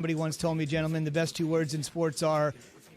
Somebody once told me, gentlemen, the best two words in sports are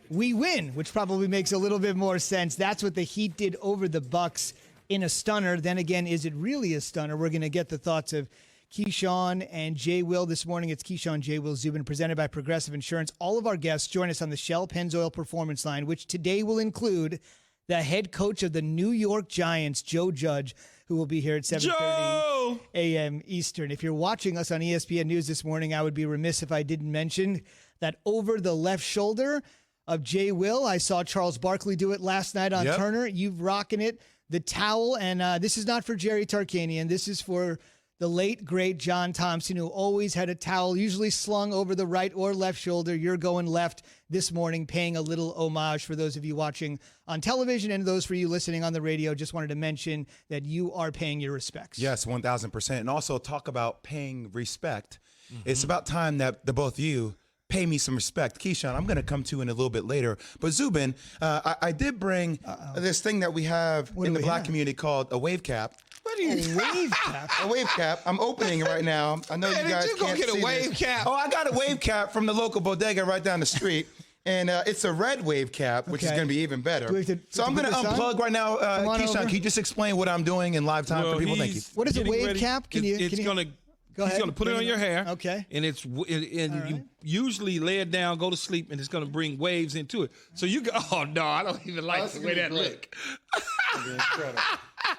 "we win," which probably makes a little bit more sense. That's what the Heat did over the Bucks in a stunner. Then again, is it really a stunner? We're going to get the thoughts of Keyshawn and Jay Will this morning. It's Keyshawn, Jay Will, Zubin, presented by Progressive Insurance. All of our guests join us on the Shell Pennzoil Performance Line, which today will include the head coach of the New York Giants, Joe Judge, who will be here at 7:30 a.m. Eastern. If you're watching us on ESPN News this morning, I would be remiss if I didn't mention that over the left shoulder of Jay Will, I saw Charles Barkley do it last night on Turner. You've rocking it, the towel, and this is not for Jerry Tarkanian. This is for the late, great John Thompson, who always had a towel usually slung over the right or left shoulder. You're going left this morning, paying a little homage for those of you watching on television and those for you listening on the radio. Just wanted to mention that you are paying your respects. Yes, 1,000%. And also talk about paying respect. It's about time that the both of you pay me some respect. Keyshawn, I'm going to come to in a little bit later. But Zubin, I did bring this thing that we have in the black community called a wave cap. What are you? A wave cap? A wave cap. I'm opening it right now. I know you guys can't see get a wave this. cap. Oh, I got a wave cap from the local bodega right down the street. And it's a red wave cap, which is going to be even better. So I'm going to unplug right now. Keyshawn, can you just explain what I'm doing in live time for people? Thank you. What is a wave cap? It's going to Go ahead. He's going to put it on your hair. Okay. And you usually lay it down, go to sleep, and it's going to bring waves into it. So you go, oh, no, I don't even like the way that look.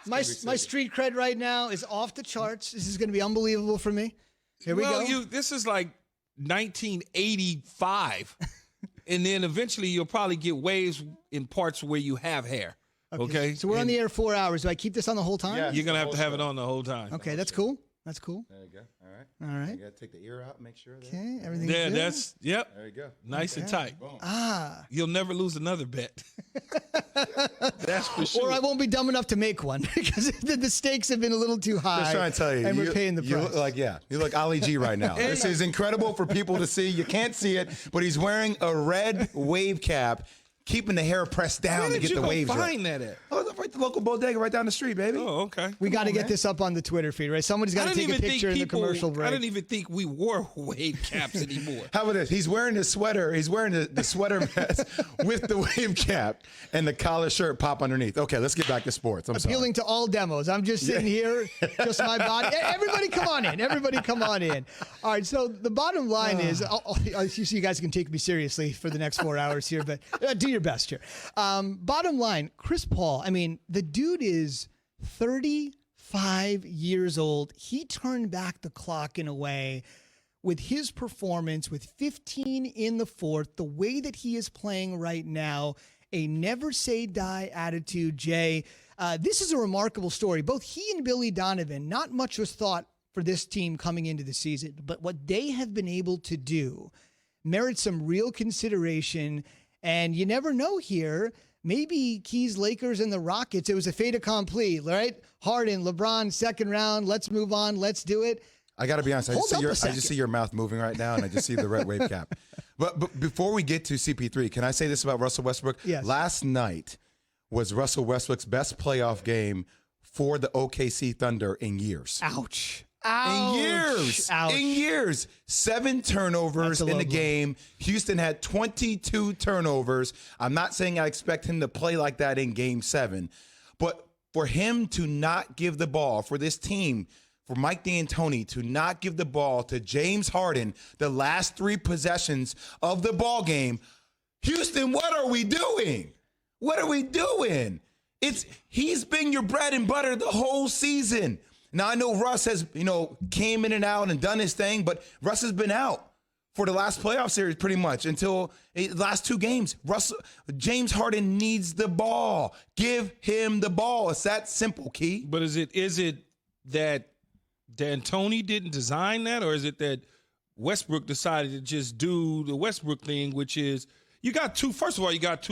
My street cred right now is off the charts. This is going to be unbelievable for me. Here we go. This is like 1985. And then eventually you'll probably get waves in parts where you have hair. Okay. So we're on the air 4 hours. Do I keep this on the whole time? Yeah, you're going to have it on the whole time. Okay, that's cool. That's cool. There you go. All right. All right. You got to take the ear out, make sure. Okay, everything's good. There you go. Nice and tight. Boom. You'll never lose another bet. That's for sure. Or I won't be dumb enough to make one because the stakes have been a little too high. Just trying to tell you. And we're paying the price. You look Ali G right now. This is incredible for people to see. You can't see it, but he's wearing a red wave cap, keeping the hair pressed down to get the waves right. Where did you find that at? Oh, right, the local bodega right down the street, baby. Oh, okay. We got to get this up on the Twitter feed, right? Somebody's got to take a picture in the commercial break. I didn't even think we wore wave caps anymore. How about this? He's wearing the sweater. He's wearing the sweater vest with the wave cap and the collar shirt pop underneath. Okay, let's get back to sports. I'm appealing to all demos. I'm just sitting here, just my body. Everybody come on in. Everybody come on in. All right, so the bottom line is, you guys can take me seriously for the next 4 hours here, but do your best here. Bottom line, Chris Paul, I mean, the dude is 35 years old. He turned back the clock in a way with his performance, with 15 in the fourth, the way that he is playing right now, a never say die attitude, Jay. This is a remarkable story. Both he and Billy Donovan, not much was thought for this team coming into the season, but what they have been able to do merits some real consideration. And you never know here. Maybe Keys, Lakers, and the Rockets, it was a fait accompli, right? Harden, LeBron, second round. Let's move on. Let's do it. I got to be honest. I just see your mouth moving right now, and I just see the red wave cap. But before we get to CP3, can I say this about Russell Westbrook? Yes. Last night was Russell Westbrook's best playoff game for the OKC Thunder in years. Ouch. In years. Ouch. In years. 7 turnovers in the game. Houston had 22 turnovers. I'm not saying I expect him to play like that in game 7. But for him to not give the ball, for this team, for Mike D'Antoni to not give the ball to James Harden the last 3 possessions of the ball game, Houston, what are we doing? What are we doing? He's been your bread and butter the whole season. Now, I know Russ has, came in and out and done his thing, but Russ has been out for the last playoff series pretty much until the last 2 games. James Harden needs the ball. Give him the ball. It's that simple, Key. But is it that D'Antoni didn't design that, or is it that Westbrook decided to just do the Westbrook thing, which is you got 2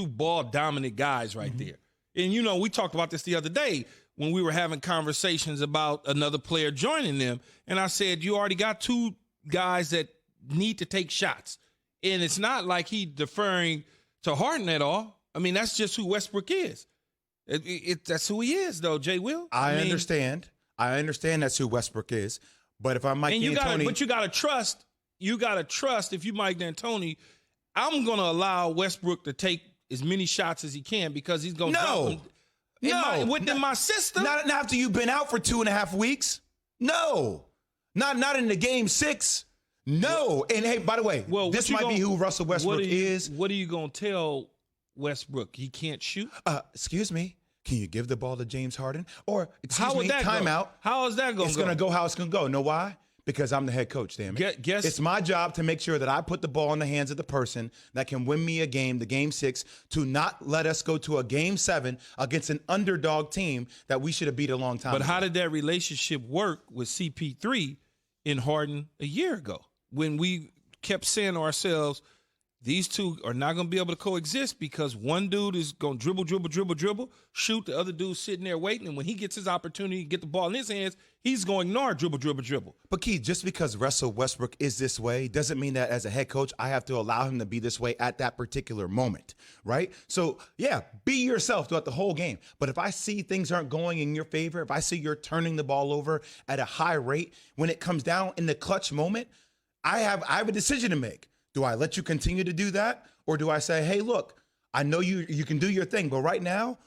ball-dominant guys right there. And, we talked about this the other day when we were having conversations about another player joining them. And I said, you already got 2 guys that need to take shots. And it's not like he deferring to Harden at all. I mean, that's just who Westbrook is. That's who he is, though, Jay Will. I understand. I understand that's who Westbrook is. But if I'm Mike D'Antoni, but you got to trust, you got to trust, if you Mike D'Antoni, I'm going to allow Westbrook to take as many shots as he can because he's going to drop them. Within my system. Not after you've been out for 2.5 weeks. No. Not in the game 6. No. And hey, by the way, this might be who Russell Westbrook is. What are you going to tell Westbrook? He can't shoot? Excuse me. Can you give the ball to James Harden? Or, timeout. How is that going to go? It's going to go how it's going to go. Know why? Because I'm the head coach, damn it. It's my job to make sure that I put the ball in the hands of the person that can win me a game, the game 6, to not let us go to a game 7 against an underdog team that we should have beat a long time ago. But how did that relationship work with CP3 in Harden a year ago when we kept saying to ourselves, these two are not going to be able to coexist because one dude is going to dribble, shoot. The other dude's sitting there waiting. And when he gets his opportunity to get the ball in his hands, he's going to ignore dribble. But, Keith, just because Russell Westbrook is this way doesn't mean that as a head coach, I have to allow him to be this way at that particular moment, right? So, yeah, be yourself throughout the whole game. But if I see things aren't going in your favor, if I see you're turning the ball over at a high rate, when it comes down in the clutch moment, I have a decision to make. Do I let you continue to do that? Or do I say, hey, look, I know you can do your thing, but right now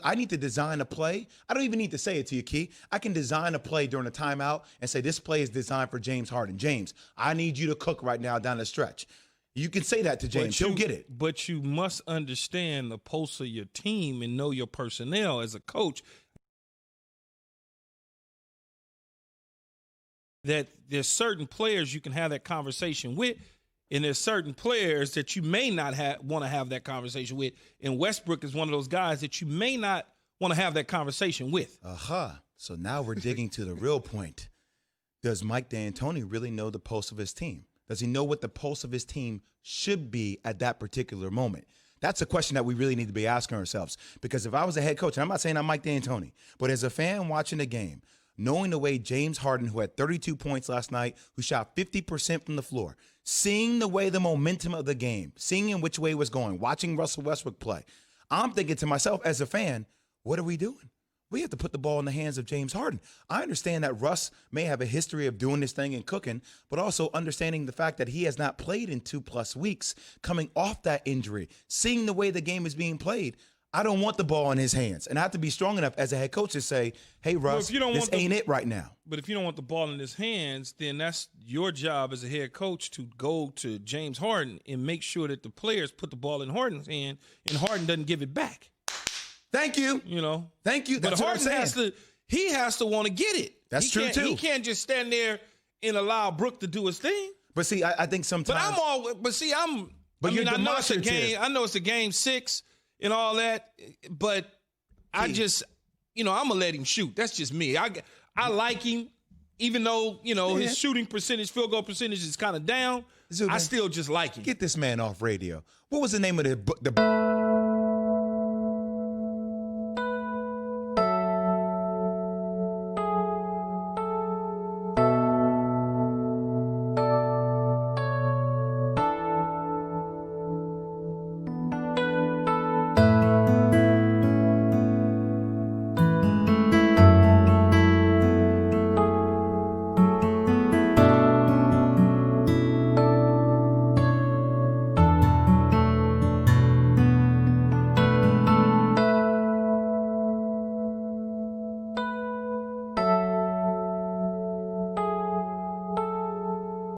I need to design a play. I don't even need to say it to you, Key. I can design a play during a timeout and say this play is designed for James Harden. James, I need you to cook right now down the stretch. You can say that to James. He'll get it. But you must understand the pulse of your team and know your personnel as a coach. That there's certain players you can have that conversation with, and there's certain players that you may not want to have that conversation with. And Westbrook is one of those guys that you may not want to have that conversation with. So now we're digging to the real point. Does Mike D'Antoni really know the pulse of his team? Does he know what the pulse of his team should be at that particular moment? That's a question that we really need to be asking ourselves. Because if I was a head coach, and I'm not saying I'm Mike D'Antoni, but as a fan watching the game, knowing the way James Harden, who had 32 points last night, who shot 50% from the floor, seeing the way the momentum of the game, seeing in which way it was going, watching Russell Westbrook play, I'm thinking to myself as a fan, what are we doing? We have to put the ball in the hands of James Harden. I understand that Russ may have a history of doing this thing and cooking, but also understanding the fact that he has not played in 2+ weeks, coming off that injury, seeing the way the game is being played. I don't want the ball in his hands. And I have to be strong enough as a head coach to say, hey, Russ, this ain't it right now. But if you don't want the ball in his hands, then that's your job as a head coach to go to James Harden and make sure that the players put the ball in Harden's hand and Harden doesn't give it back. Thank you. Thank you. That's but Harden has to want to get it. That's true, too. He can't just stand there and allow Brook to do his thing. But see, I think sometimes. I know it's a game. I know it's a game 6. And all that, but I just, I'm gonna let him shoot. That's just me. I like him, even though his shooting percentage, field goal percentage is kind of down. I still just like him. Get this man off radio. What was the name of the